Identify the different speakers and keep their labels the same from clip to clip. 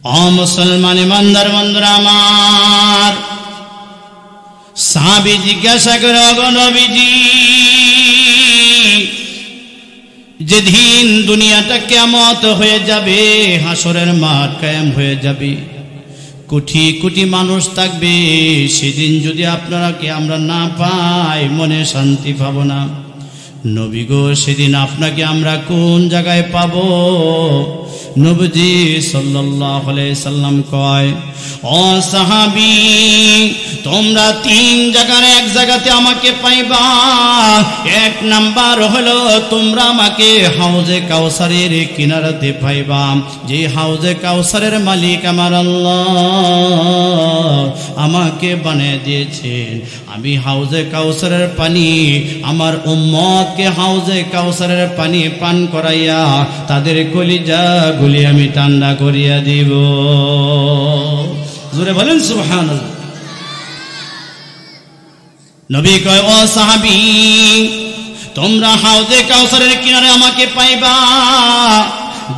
Speaker 1: ও মুসলমান ইমানদার বন্ধুরা আমার, সাহাবী জিজ্ঞাসা করে, ওগো নবীজি, যেদিন দুনিয়াটা কিয়ামত হয়ে যাবে, হাসরের মাঠ কায়েম হয়ে যাবে, কোটি কোটি মানুষ থাকবে, সেদিন যদি আপনারাকে আমরা না পাই, মনে শান্তি পাব না। নবী গো, সেদিন আপনাকে আমরা কোন জায়গায় পাব? নবীজি সাল্লাল্লাহু আলাইহি সাল্লাম কয়, ও সাহাবী, তোমরা তিন জায়গার এক জায়গাতে আমাকে পাইবা। এক নাম্বার হলো তোমরা আমাকে হাউজে কাউসারের কিনারাতে পাইবা, যে হাউজে কাউসারের মালিক আমার আল্লাহ আমাকে বানিয়ে দিয়েছেন। আমি হাউজে কাউসারের পানি আমার উম্মতকে হাউজে কাউসারের পানি পান করাইয়া তাদের কলিজা গুলি আমি ঠান্ডা করিয়া দিব। জোরে বলেন সুবহানাল্লাহ। নবী কয়, ও সাহাবী, তোমরা হাউজে কাউসারের কিনারে আমাকে পাইবা।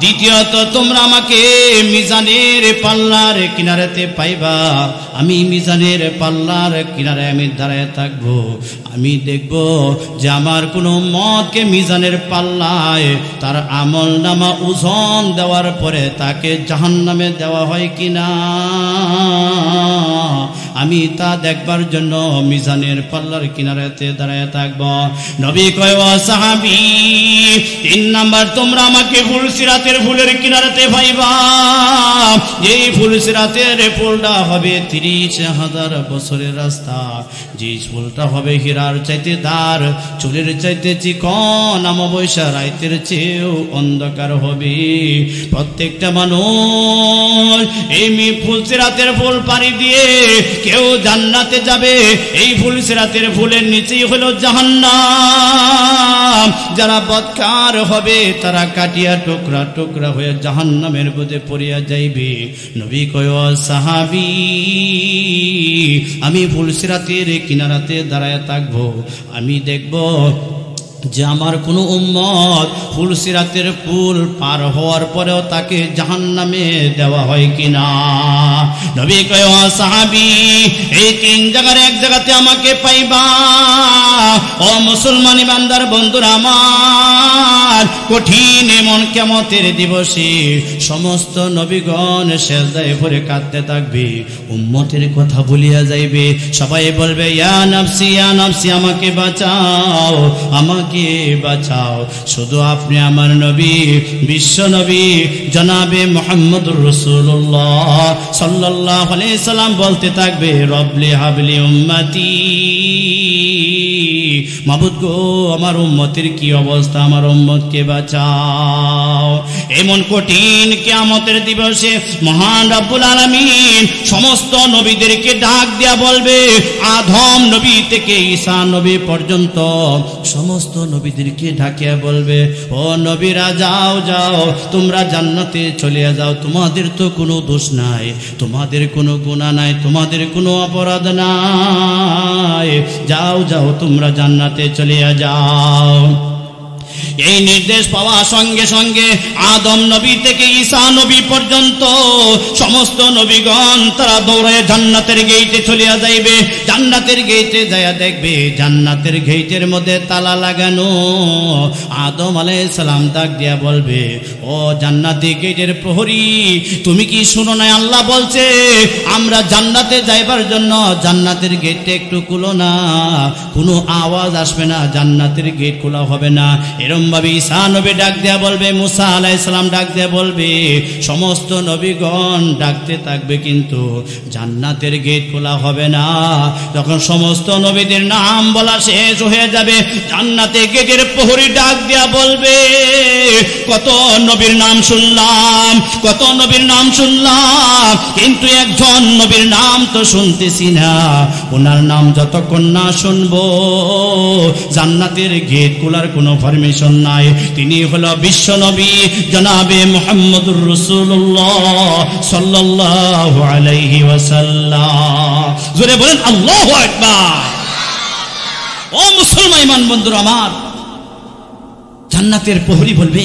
Speaker 1: দ্বিতীয়ত, তোমরা আমাকে মিজানের পাল্লার কিনারেতে পাইবা। আমি মিজানের পাল্লার কিনারে আমি দাঁড়ায় থাকবো। আমি দেখব যে আমার কোনো উম্মতকে মিজানের পাল্লায় তার আমল নামা ওজন দেওয়ার পরে তাকে জাহান্নামে দেওয়া হয় কিনা, আমি তা দেখবার জন্য মিজানের পাল্লার কিনারেতে দাঁড়ায় থাকব। নবী কয়, ও সাহাবী, তিন নাম্বার, তোমরা আমাকে ফুলসিরাতের ফুলের কিনারেতে পাইবা। এই ফুলসিরাতের ফুলটা হবে 30,000 বছরের রাস্তা। যে ফুলটা হবে হীরার চাইতে দার, চুলের চাইতে চিকন, অমাবস্যা রাইতের চেয়েও অন্ধকার হবে। প্রত্যেকটা মানুষ এই ফুলসিরাতের ফুল পাড়ি দিয়ে কেউ জান্নাতে যাবে। এই ফুলসিরাতের ফুলের নিচেই হলো জাহান্নাম। যারা বদকার হবে তারা কাটিয়া টুকরা টুকরা হয়ে জাহান্নামের মধ্যে পড়িয়া যাইবে। নবী কয়, ও সাহাবী, আমি ফুলসিরাতের কিনারাতে দাঁড়ায় থাকবো। আমি দেখব যে আমার কোনো উম্মত ফুলসিরাতের পুল পার হওয়ার পরেও তাকে জাহান্নামে দেওয়া হয় কিনা। নবী কয়, ও সাহাবী, এই তিন জায়গার এক জায়গাতে আমাকে পাইবা। ও মুসলমান ইমানদার বন্ধুরা আমার, কঠিন এমন কিয়ামতের দিবসে সমস্ত নবীগণ সিজদায় পড়ে কাঁদতে থাকবে, উম্মতের কথা ভুলিয়া যাইবে। সবাই বলবে, ইয়া নাফসি ইয়া নাফসি, আমাকে বাঁচাও, আমাকে বাঁচাও। শুধু আপনি আমার নবী, বিশ্ব নবী জনাবে মুহাম্মদুর রাসূলুল্লাহ সাল্লাল্লাহু আলাইহি সাল্লাম বলতে থাকবে, রব্বলি হাবলি উম্মতি, মাবুদ গো, আমার উম্মতের কি অবস্থা, আমার উম্মতকে বাঁচাও। এমন কঠিন কিয়ামতের দিবসে মহান রব্বুল আলামিন সমস্ত নবীদেরকে ডাক দিয়া বলবে, আদম নবী থেকে ঈসা নবী পর্যন্ত সমস্ত নবীদেরকে ডাকিয়া বলবে, ও নবীরা, যাও যাও, তোমরা জান্নাতে চলে যাও। তোমাদের তো কোনো দোষ নাই, তোমাদের কোনো গুনাহ নাই, তোমাদের কোনো অপরাধ নাই, যাও যাও, তোমরা জান্নাতে চলে যাও। এই নির্দেশ পাওয়া সঙ্গে সঙ্গে আদম নবী থেকে ঈসা নবী পর্যন্ত সমস্ত নবীগণ তারা দৌড়ে জান্নাতের গেটে চলে যাইবে। জান্নাতের গেটে যায়া দেখবে জান্নাতের গেটের মধ্যে তালা লাগানো। আদম আলাইহিস সালাম ডাক দিয়া বলবে, ও জান্নাতি গেটের প্রহরী, তুমি কি শুনো না, আল্লাহ বলছে আমরা জান্নাতে যাইবার জন্য জান্নাতের গেটটা একটু খুলো না, কোনো আওয়াজ আসবে না, জান্নাতের গেট খোলা হবে না। এরকম ভাবে ঈসা নবী ডাক দেয়া বলবে, মুসা আলাইহিস সালাম ডাক দেয়া বলবে, সমস্ত নবীগণ ডাকতে থাকবে, কিন্তু জান্নাতের গেট খোলা হবে না। যখন সমস্ত নবীদের নাম বলা শেষ হয়ে যাবে, জান্নাতের গেটের প্রহরী ডাক দেয়া বলবে, কত নবীর নাম শুনলাম, কত নবীর নাম শুনলাম, কিন্তু একজন নবীর নাম তো শুনতেছি না। ওনার নাম যতক্ষণ না শুনবো জান্নাতের গেট খোলার কোনো পারমিশন নাই। তিনি হলো বিশ্ব নবী জনাবে মুহাম্মদুর রাসূলুল্লাহ সাল্লাল্লাহু আলাইহি ওয়াসাল্লাম। জোরে বলেন আল্লাহু আকবার। ও মুসলমান ইমান বন্ধুরা আমার, জান্নাতের প্রহরী বলবে,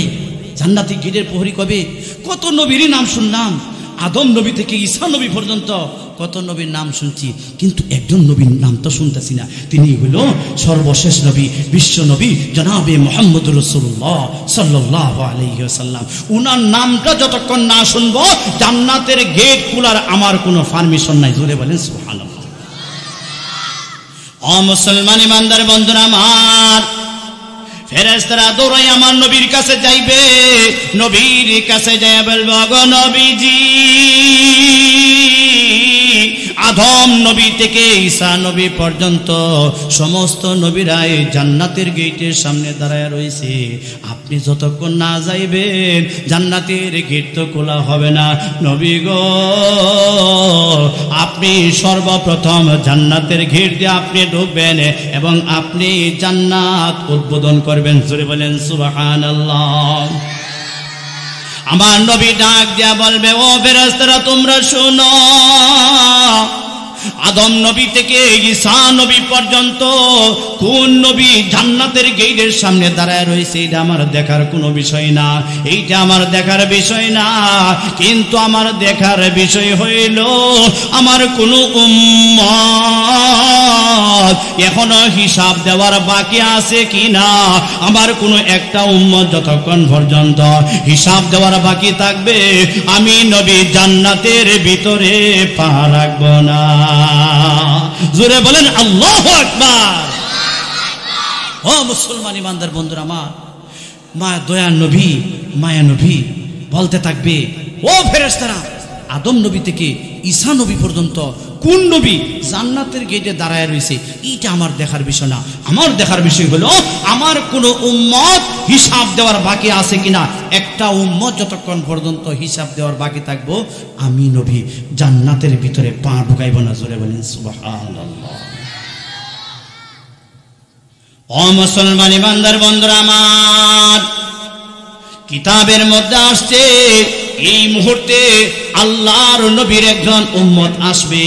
Speaker 1: জান্নাতি গেটের প্রহরী কবে, কত নবীর নাম শুনলাম, আদম নবী থেকে ঈসা নবী পর্যন্ত কত নবীর নাম শুনছি, কিন্তু একজন নবীর নাম তো শুনতেছি না। তিনি হলো সর্বশেষ নবী, বিশ্ব নবী জনাবে মুহাম্মদুর রাসূলুল্লাহ সাল্লাল্লাহু আলাইহি ওয়াসাল্লাম। উনার নামটা যতক্ষণ না শুনবো জান্নাতের গেট খোলার আমার কোনো পারমিশন নাই। জোরে বলেন সুবহানাল্লাহ। ও মুসলমান ইমানদার বন্ধুরা আমার, ফেরেশতারা দৌড়াই আমার নবীর কাছে যাইবে, নবীর কাছে যাইয়া বলবো, গো নবীজি, আদম নবী থেকে ঈসা নবী পর্যন্ত সমস্ত নবীরাই জান্নাতের গেটের সামনে দাঁড়ায় রয়েছে, আপনি যতক্ষণ না যাইবেন জান্নাতের গেট তো খোলা হবে না। নবী গো, আপনি সর্বপ্রথম জান্নাতের গেট দিয়ে আপনি ঢুকবেন এবং আপনি জান্নাত উদ্বোধন করবেন। জোরে বলেন সুবহানাল্লাহ। আমার নবী ডাক দিয়া বলবে, ও ফেরেশতারা তোমরা শোনো, আদম নবী থেকে ঈসা নবী পর্যন্ত কোন নবী জান্নাতের গেটের সামনে দাঁড়ায় রয়েছে এটা আমার দেখার কোনো বিষয় না, এইটা আমার দেখার বিষয় না। কিন্তু আমার দেখার বিষয় হইল আমার কোন উম্মত এখনো হিসাব দেওয়ার বাকি আছে কিনা। আমার কোনো একটা উম্মত যতক্ষণ পর্যন্ত হিসাব দেওয়ার বাকি থাকবে আমি নবী জান্নাতের ভিতরে পা রাখবো না। জোরে বলেন আল্লাহু আকবার। ও মুসলমান ইমানদার বন্ধুরা আমার, মা দয়ার নবী, মায়া নবী বলতে থাকবে, ও ফেরেশতারা, আদম নবী থেকে ঈসা নবী পর্যন্ত কোন নবী জান্নাতের গেটে দাঁড়ায় রয়েছে এইটা আমার দেখার বিষয় না। আমার দেখার বিষয় হলো আমার কোন উম্মত হিসাব দেওয়ার বাকি আছে কিনা। একটা উম্মত যতক্ষণ পর্যন্ত হিসাব দেওয়ার বাকি থাকবো আমি নবী জান্নাতের ভিতরে পা ঢুকাইব না। জোরে বলেন সুবহানাল্লাহ। ও মুসলমান ইমানদার বন্ধুরা আমার, কিতাবের মধ্যে আসছে এই মুহূর্তে আল্লাহর নবীর একজন উম্মত আসবে,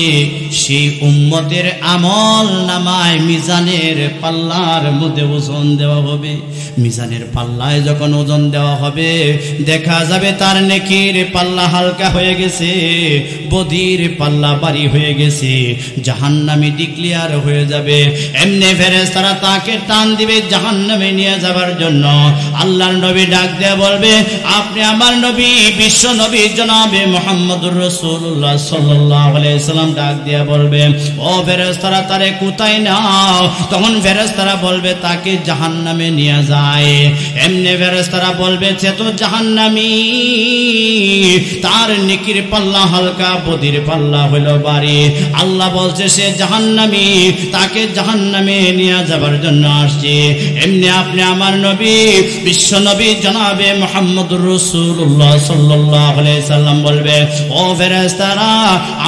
Speaker 1: সেই উম্মতের আমল নামায় মিজানের পাল্লার মধ্যে ওজন দেওয়া হবে। মিজানের পাল্লায় যখন ওজন দেওয়া হবে দেখা যাবে তার নেকির পাল্লা হালকা হয়ে গেছে, বদির পাল্লা ভারী হয়ে গেছে, জাহান্নামী ডিক্লিয়ার হয়ে যাবে। এমনি ফেরেশতারা তাকে টান দিবে জাহান্নামে নিয়ে যাবার জন্য। আল্লাহর নবী ডাক দিয়ে বলবে, আপনি আমার নবী বিশ্ব নবী জনাবে মুহাম্মদুর রাসূলুল্লাহ সাল্লাল্লাহু আলাইহি সাল্লাম ডাক দিয়া বলবে, ও ফেরেশতারা তারে কোথায় নাও? তখন ফেরেশতারা বলবে তাকে জাহান্নামে নিয়ে যায়। এমনি ফেরেশতারা বলবে সে তো জাহান্নামী, তার নেকির পাল্লা হালকা, বদির পাল্লা হলো ভারী। আল্লাহ বলছে সে জাহান্নামী, তাকে জাহান্নামে নিয়ে যাবার জন্য আসছে। এমনি আপনি আমার নবী বিশ্ব নবী জনাবে মুহাম্মদুর রাসূলুল্লাহ সাল্লাল্লাহু আলাইহি সাল্লাম বলবে, ও ফেরেশতারা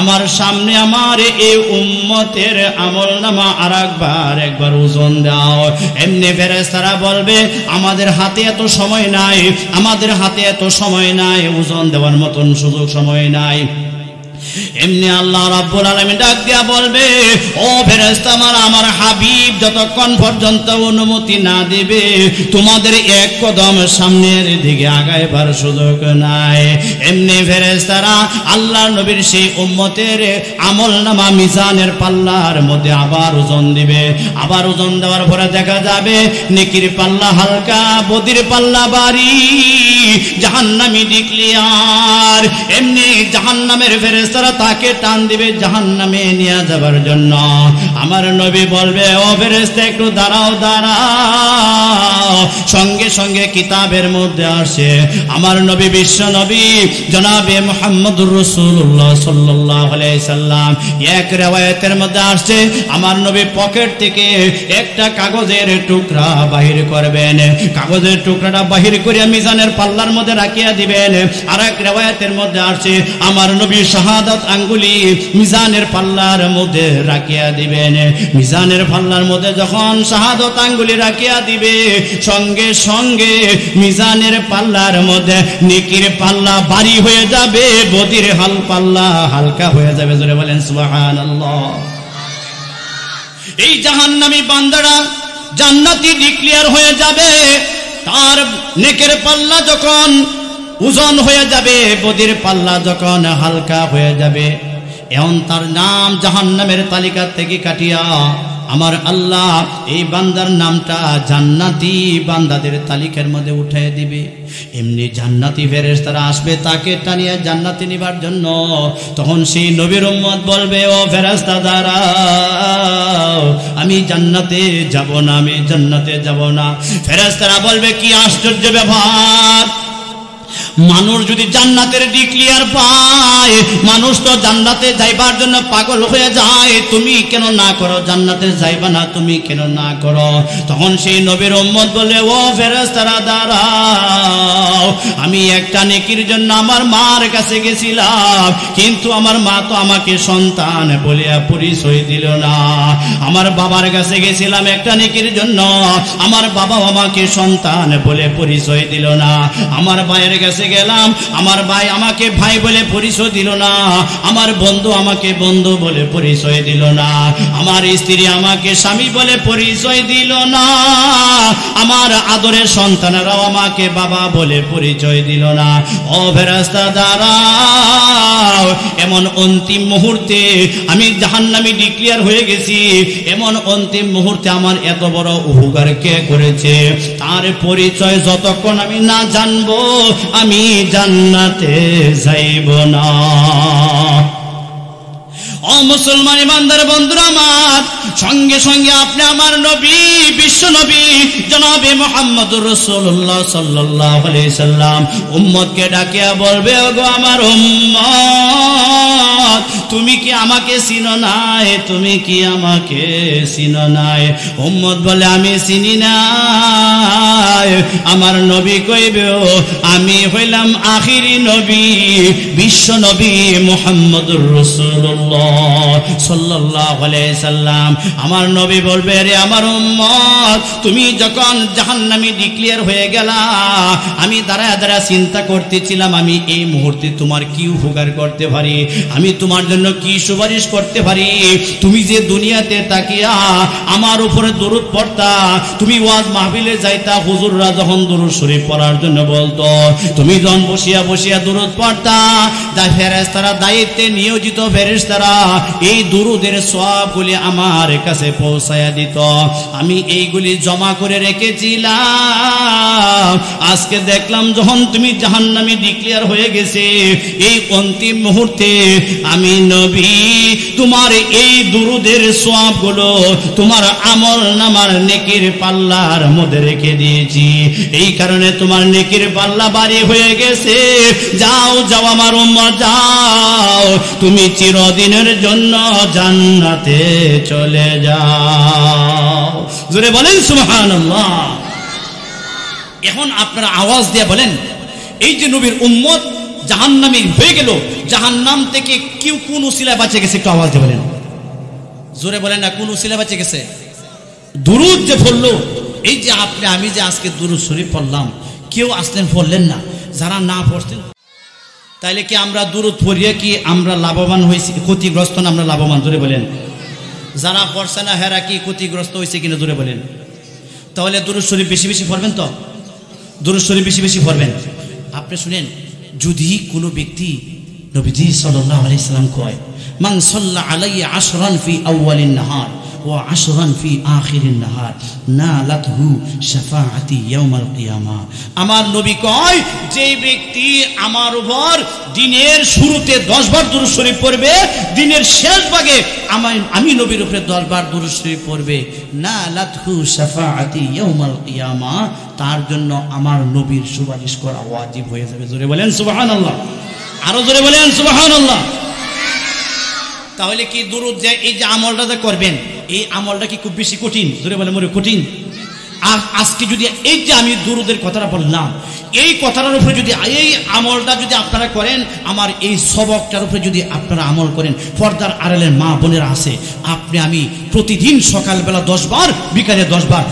Speaker 1: আমার সামনে আমার এই উম্মতের আমলনামা একবার ওজন দাও। এমনি ফেরেশতারা বলবে আমাদের হাতে এত সময় নাই, আমাদের হাতে এত সময় নাই, ওজন দেওয়ার মতন সুযোগ সময় নাই। এমনি আল্লাহ রাব্বুল আলামিন ডাক দিয়া বলবে, ও ফেরেশতা আমার হাবিব যতক্ষণ পর্যন্ত অনুমতি না দিবে তোমাদের এক কদম সামনের দিকে আগাইবার সুযোগ নাই। এমনি ফেরেশতারা আল্লাহর নবীর সেই উম্মতের আমলনামা মিজানের পাল্লার মধ্যে আবার ওজন দিবে। আবার ওজন দেওয়ার পরে দেখা যাবে নেকির পাল্লা হালকা, বদির পাল্লা ভারী, জাহান্নামী ডিক্লিয়ার। এমনি জাহান্নামের ফেরেশতারা তাকে টান দিবে জাহান্নামে নিয়ে যাবার জন্য। আমার নবী বলবে, ও ফেরেশতা একটু দাঁড়াও দাঁড়াও। সঙ্গে সঙ্গে কিতাবের মধ্যে আসে আমার নবী বিশ্ব নবী জনাবে মুহাম্মদুর রাসূলুল্লাহ সাল্লাল্লাহু আলাইহি সাল্লাম এক riwayat-এর মধ্যে আসছে আমার নবী পকেট থেকে একটা কাগজের টুকরা বাহির করবেন। কাগজের টুকরাটা বাহির করে মিজানের পাল্লার মধ্যে রাখিয়া দিবেন। আর এক riwayat-এর মধ্যে আসছে আমার নবী শাহাদাত আঙ্গুলি মিজানের পাল্লার মধ্যে রাখিয়া দিবেন। মিজানের পাল্লার মধ্যে যখন শাহাদাত আঙ্গুলি রাখিয়া দিবে সঙ্গে সঙ্গে মিজানের পাল্লার মধ্যে নেকির পাল্লা ভারী হয়ে যাবে, বদির পাল্লা হালকা হয়ে যাবে। জোরে বলেন সুবহানাল্লাহ। এই জাহান্নামী বান্দারা জান্নাতি ডিক্লিয়ার হয়ে যাবে। তার নেকের পাল্লা যখন ওজন হয়ে যাবে, বদির পাল্লা যখন হালকা হয়ে যাবে, এখন তার নাম জাহান্নামের তালিকা থেকে কাটিয়া আমার আল্লাহ এই বান্দার নামটা জান্নাতি বান্দাদের তালিকার মধ্যে উঠিয়ে দিবে। এমনি জান্নাতি ফেরেশতারা আসবে তাকে টানিয়া জান্নাতে নিবার জন্য। তখন সেই নবীর উম্মত বলবে, ও ফেরেশতা দাঁড়াও, আমি জান্নাতে যাব না, আমি জান্নাতে যাব না। ফেরেশতারা বলবে, কি আশ্চর্য ব্যাপার, মানুষ যদি জান্নাতের ডিক্লিয়ার পায়, মানুষ তো জান্নাতে যাইবার জন্য পাগল হয়ে যায়, তুমি কেন না করো? জান্নাতে যাইবা না, তুমি কেন না করো? তখন সেই নবীর উম্মত বলে, ও ফেরেশতারা দাঁড়াও, আমি একটা নেকির জন্য আমার মার কাছে গেছিলাম, কিন্তু আমার মা তো আমাকে সন্তান বলিয়া পরিচয় দিল না। আমার বাবার কাছে গেছিলাম একটা নেকির জন্য, আমার বাবা আমাকে সন্তান বলে পরিচয় দিল না। আমার ভাইয়ের কাছে গেলাম, আমার ভাই আমাকে ভাই বলে পরিচয় দিল না। আমার বন্ধু আমাকে বন্ধু বলে পরিচয় দিল না। আমার স্ত্রী আমাকে স্বামী বলে পরিচয় দিল না। আমার আদরের সন্তানেরাও আমাকে বাবা বলে পরিচয় দিল না। ও ফেরেশতা দাঁড়াও, এমন অন্তিম মুহূর্তে আমি জাহান্নামী ডিক্লিয়ার হয়ে গেছি, এমন অন্তিম মুহূর্তে আমার এত বড় উপকার কে করেছে, তার পরিচয় যতক্ষণ আমি না জানবো আমি জান্নাতে যাইব না। ও মুসলমান ইমানদার বন্ধুরা আমার, সঙ্গে সঙ্গে আপনি আমার নবী, বিশ্ব নবী জনাবে মুহাম্মদুর রাসূলুল্লাহ সাল্লাল্লাহু আলাইহি সাল্লাম উম্মতকে ডাকিয়া বলবে, ওগো আমার উম্মত, তুমি কি আমাকে চিনো নাই? তুমি কি আমাকে চিনো নাই? উম্মত বলে, আমি চিনি নাই। আমার নবী কইবে, আমি হইলাম আখিরি নবী, বিশ্ব নবী মুহাম্মদুর রাসূলুল্লাহ সাল্লাল্লাহু আলাইহি সাল্লাম। আমার নবী বলবে, রে আমার উম্মত, তুমি যখন জাহান্নামী ডিক্লিয়ার হয়ে গেলা, আমি দাঁড়ায় দাঁড়ায় চিন্তা করতেছিলাম আমি এই মুহূর্তে তোমার কি উপকার করতে পারি, আমি তোমার জন্য কি সুপারিশ করতে পারি। তুমি যে দুনিয়াতে তাকিয়া আমার উপরে দরুদ পড়তা, তুমি ওয়াজ মাহফিলে যাইতা, হুজুররা যখন দরুদ শরীফ পড়ার জন্য বলতো, তুমি যখন বসিয়া বসিয়া দরুদ পড়তা, যা ফেরেশতারা দায়িত্বে নিয়োজিত ফেরেশতারা এই দুরুদের সওয়াবগুলি আমার কাছে পৌঁছায়া দিত, আমি এইগুলি জমা করে রেখেছিলাম। আজকে দেখলাম যখন তুমি জাহান্নামী ডিক্লেয়ার হয়ে গেছে, এই অন্তিম মুহূর্তে আমি নবী তোমার এই দুরুদের সওয়াবগুলো তোমার আমল নামার নেকির পাল্লার মধ্যে রেখে দিয়েছি। এই কারণে তোমার নেকির পাল্লা ভারী হয়ে গেছে। যাও যাও আমার উম্মত, যাও, তুমি চিরদিনের জন্য জান্নাতে চলে যাও। জোরে বলেন সুবহানাল্লাহ। এখন আপনারা আওয়াজ দিয়ে বলেন, এই যে নবীর উম্মত জাহান্নামী হয়ে গেল, জাহান্নাম থেকে কেউ কোন উসিলায় বাঁচে গেছে? একটু আওয়াজ দিয়ে বলেন, জোরে বলেন না, কোন উসিলায় বাঁচে গেছে? দুরুদ যে পড়লো, এই যে আপনি আমি যে আজকে দুরুদ শরীফ পড়লাম, কেউ আসলেন পড়লেন না, যারা না পড়তেন, তাইলে কি আমরা দুরুদ পড়িয়ে কি আমরা লাভবান হয়েছি, ক্ষতিগ্রস্ত না আমরা লাভবান? জোরে বলেন। যারা পড়ছে না হেরা কি ক্ষতিগ্রস্ত হয়েছে কিনা? জোরে বলেন। তাহলে দুরুদ শরীফ বেশি বেশি পড়বেন তো, দুরুদ শরীফ বেশি বেশি পড়বেন। আপনি শুনেন, যদি কোনো ব্যক্তি নবীজি সাল্লাল্লাহু আলাইহি সাল্লাম কয়, মান সাল্লা আলাইয়া আশরান ফি আউয়ালিন নাহার ওয়া আশরান ফি আখিরিন নাহার নালাতহু শাফাআতি ইয়াউমাল কিয়ামা। আমার নবী কয়, যে ব্যক্তি আমার উপর দিনের শুরুতে 10 বার দুরূদ শরীফ পড়বে, দিনের শেষ ভাগে আমি নবীর উপরে 10 বার দুরূদ শরীফ পড়বে, নালাতহু শাফাআতি ইয়াউমাল কিয়ামা, তার জন্য আমার নবীর সুপারিশ করা ওয়াজিব হয়ে যাবে। জোরে বলেন সুবহানাল্লাহ, আরো জোরে বলেন সুবহানাল্লাহ। তাহলে কি দুরূদ যে এই যে আমলটা যে করবেন, এই আমলটা কি খুব বেশি কঠিন? জোরে বলেন মনে কঠিন। আর আজকে যদি এই যে আমি দুরূদের কথাটা বললাম, এই কথাটার উপরে যদি এই আমলটা যদি আপনারা করেন, আমার এই সবকটার উপরে যদি আপনারা আমল করেন, পর্দার আড়ালের মা বোনেরা আছে, আপনি আমি প্রতিদিন সকালবেলা 10 বার, বিকালে 10 বার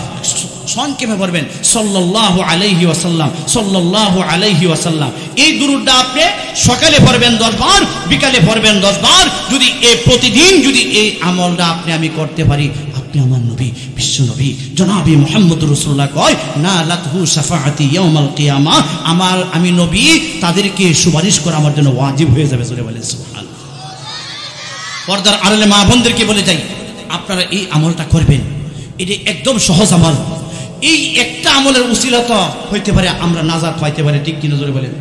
Speaker 1: সংক্ষেপে পড়বেন সাল্লাল্লাহু আলাইহি ওয়াসাল্লাম, সাল্লাল্লাহু আলাইহি ওয়াসাল্লাম। এই দুরূদটা আপনি সকালে পড়বেন 10 বার, বিকালে পড়বেন 10 বার। যদি এই প্রতিদিন যদি এই আমলটা আপনি আমি করতে পারি, আপনি আমার নবী, বিশ্ব নবী জনাবে মুহাম্মদুর রাসূলুল্লাহ কয় না লাতহু শাফাআতি ইয়াউমাল কিয়ামা, আমি নবী, তাদেরকে সুপারিশ করা আমার জন্য ওয়াজিব হয়ে যাবে। জোরে বলেন সুবহানাল্লাহ। পর্দার আড়ালে মা বোনদেরকে বলে যাই, আপনারা এই আমলটা করবেন, এটি একদম সহজ আমল। এই একটা আমলের উসিলাতে হইতে পারে আমরা নাজাত পাইতে পারি, ঠিক কিনা জোরে বলেন।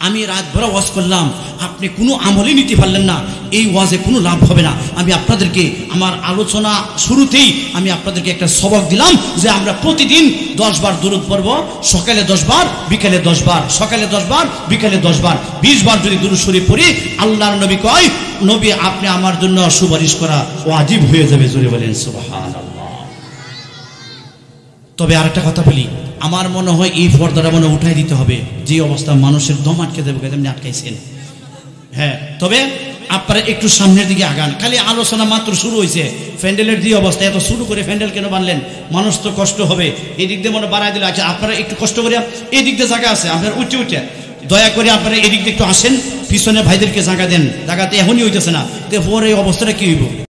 Speaker 1: আমি রাত ভরা ওয়াজ করলাম, আপনি কোনো আমলই নিতে পারলেন না, এই ওয়াজে কোনো লাভ হবে না। আমি আপনাদেরকে আমার আলোচনা শুরুতেই আমি আপনাদেরকে একটা সবক দিলাম যে আমরা প্রতিদিন 10 বার দুরূদ পড়ব, সকালে 10 বার, বিকালে 10 বার, সকালে 10 বার, বিকালে 10 বার, 20 বার যদি দুরূদ শরীফ পড়ি, আল্লাহর নবী কয় নবী আপনি আমার জন্য সুপারিশ করা ওয়াজিব হয়ে যাবে। জোরে বলেন সুবহানাল্লাহ। তবে আরেকটা কথা বলি, আমার মনে হয় এই পর্দাটা মনে উঠাই দিতে হবে, যে অবস্থা মানুষের দম আটকে দেবে, তেমনি আটকাইছেন। হ্যাঁ, তবে আপনারা একটু সামনের দিকে আগান। খালি আলোচনা মাত্র শুরু হয়েছে, প্যান্ডেলের যে অবস্থা, এত শুরু করে প্যান্ডেল কেন বানলেন? মানুষ তো কষ্ট হবে, এই দিক দিয়ে মনে বাড়াই দিলে। আচ্ছা, আপনারা একটু কষ্ট করে, এই দিক দিয়ে জায়গা আছে, আপনারা উঠে উঠে দয়া করে আপনারা এই দিক দিয়ে একটু আসেন, পিছনে ভাইদেরকে জায়গা দেন, জায়গাতে এখনই হইতেছে না, পরে এই অবস্থাটা কি হইব?